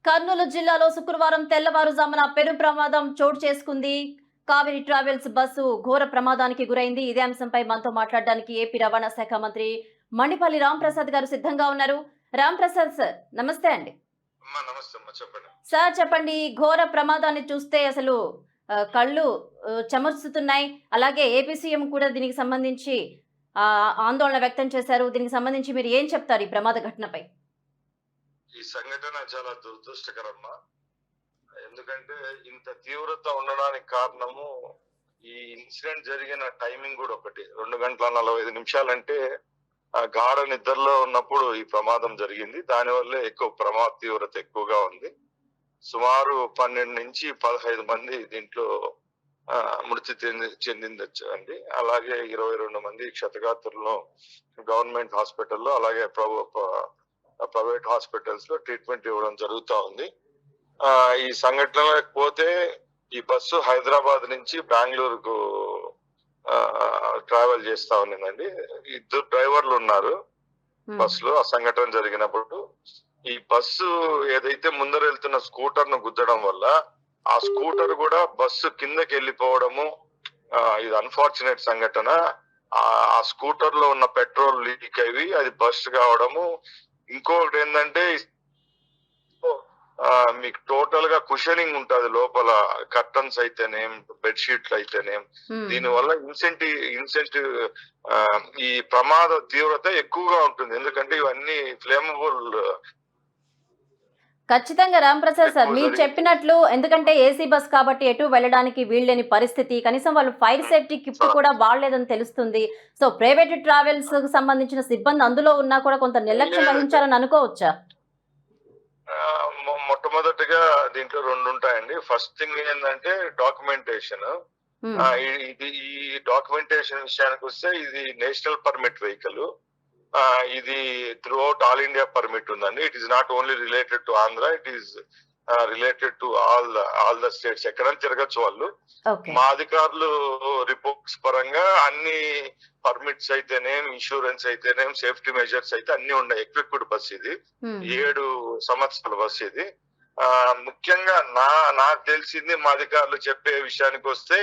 కర్నూలు జిల్లాలో శుక్రవారం తెల్లవారుజామున పెను ప్రమాదం చోటు చేసుకుంది. కావేరీ ట్రావెల్స్ బస్సు ఘోర ప్రమాదానికి గురైంది. ఇదే అంశంపై మనతో మాట్లాడడానికి ఏపీ రవాణా శాఖ మంత్రి మండిపల్లి రాంప్రసాద్ గారు సిద్ధంగా ఉన్నారు. రాంప్రసాద్ సార్, నమస్తే అండి. నమస్తే అమ్మా, చెప్పండి. సార్ చెప్పండి, ఈ ఘోర ప్రమాదాన్ని చూస్తే అసలు కళ్ళు చెమర్చుతున్నాయి. అలాగే ఏపీ సీఎం కూడా దీనికి సంబంధించి ఆందోళన వ్యక్తం చేశారు. దీనికి సంబంధించి మీరు ఏం చెప్తారు ఈ ప్రమాద ఘటనపై? ఈ సంఘటన చాలా దురదృష్టకరమ్మా. ఎందుకంటే ఇంత తీవ్రత ఉండడానికి కారణము ఈ ఇన్సిడెంట్ జరిగిన టైమింగ్ కూడా ఒకటి. 2 గంటల 45 నిమిషాలు అంటే గాఢ నిద్రలో ఉన్నప్పుడు ఈ ప్రమాదం జరిగింది. దానివల్లే ఎక్కువ ప్రమాద తీవ్రత ఎక్కువగా ఉంది. సుమారు 12 నుంచి 15 మంది దీంట్లో మృతి చెందిందచ్చు అండి. అలాగే 22 మంది క్షతగాత్రులను గవర్నమెంట్ హాస్పిటల్లో, అలాగే ప్రైవేట్ హాస్పిటల్స్ లో ట్రీట్మెంట్ ఇవ్వడం జరుగుతూ ఉంది. ఈ సంఘటనలకు పోతే ఈ బస్సు హైదరాబాద్ నుంచి బెంగళూరుకు ట్రావెల్ చేస్తా ఉన్నదండి. 2 డ్రైవర్లు ఉన్నారు బస్సులో. ఆ సంఘటన జరిగినప్పుడు ఈ బస్సు ఏదైతే ముందర వెళ్తున్న స్కూటర్ ను గుద్దడం వల్ల ఆ స్కూటర్ కూడా బస్సు కిందకి వెళ్ళిపోవడము, ఇది అన్ఫార్చునేట్ సంఘటన. ఆ స్కూటర్ లో ఉన్న పెట్రోల్ లీక్ అయ్యి అది బస్ట్ కావడము. ఇంకొకటి ఏంటంటే మీకు టోటల్ గా కుషనింగ్ ఉంటది లోపల, కర్టన్స్ అయితేనేం, బెడ్షీట్లు అయితేనేం. దీనివల్ల ఇన్సెంటివ్ ఈ ప్రమాద తీవ్రత ఎక్కువగా ఉంటుంది. ఎందుకంటే ఇవన్నీ ఫ్లేమబుల్. ఖచ్చితంగా రాంప్రసాద్ సార్, మీరు చెప్పినట్లు, ఎందుకంటే ఏసీ బస్ కాబట్టి ఎటు వెళ్ళడానికి వీల్లేని పరిస్థితి. కనీసం వాళ్ళు ఫైర్ సేఫ్టీ కిట్ కూడా వాడలేదని తెలుస్తుంది. సో ప్రైవేట్ ట్రావెల్స్ కు సంబంధించిన సిబ్బంది అందులో ఉన్నా కూడా కొంత నిర్లక్ష్యం వహించారని అనుకోవచ్చా? మొట్టమొదటిగా దీంట్లో 2 ఉంటాయండి. ఫస్ట్ థింగ్ ఏంటంటే డాక్యుమెంటేషన్. ఈ డాక్యుమెంటేషన్ విషయానికి వస్తే ఇది నేషనల్ పర్మిట్ వెహికల్. ఇది throughout all India permit ఉందండి. It is not only related to Andhra, it is related to all the states. ఎక్కడైనా తిరగచ్చు వాళ్ళు. మా అధికారులు రిపోర్ట్స్ పరంగా అన్ని పర్మిట్స్ అయితేనేం, ఇన్సూరెన్స్ అయితేనేం, సేఫ్టీ మెజర్స్ అయితే అన్ని ఉన్నాయి. ఎక్విప్డ్ బస్ ఇది. 7 సంవత్సరాల బస్ ఇది. ముఖ్యంగా నాకు తెలిసింది, మా అధికారులు చెప్పే విషయానికి వస్తే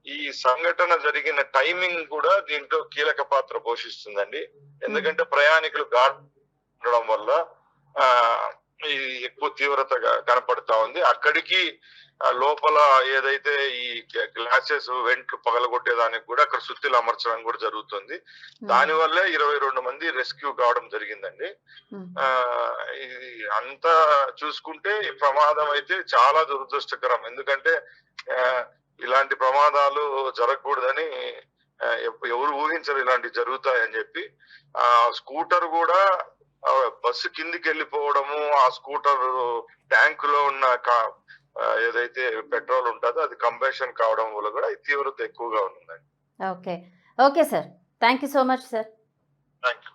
ఈ సంఘటన జరిగిన టైమింగ్ కూడా దీంట్లో కీలక పాత్ర పోషిస్తుందండి. ఎందుకంటే ప్రయాణికులు ఉండడం వల్ల ఇది ఎక్కువ తీవ్రతగా కనపడతా ఉంది. అక్కడికి లోపల ఏదైతే ఈ గ్లాసెస్ వెంట్లు పగలగొట్టేదానికి కూడా అక్కడ సుత్తిలు అమర్చడం కూడా జరుగుతుంది. దానివల్లే 22 మంది రెస్క్యూ కావడం జరిగిందండి. ఇది అంతా చూసుకుంటే ఈ ప్రమాదం అయితే చాలా దురదృష్టకరం. ఎందుకంటే ఇలాంటి ప్రమాదాలు జరగకూడదని ఎవరు ఊహించరు ఇలాంటివి జరుగుతాయని చెప్పి. స్కూటర్ కూడా బస్సు కిందికి వెళ్ళిపోవడము, ఆ స్కూటర్ ట్యాంక్ లో ఉన్న ఏదైతే పెట్రోల్ ఉంటుందో అది కంబషన్ కావడం వల్ల కూడా ఈ తీవ్రత ఎక్కువగా ఉందండి. Okay sir, thank you so much sir. Thank you.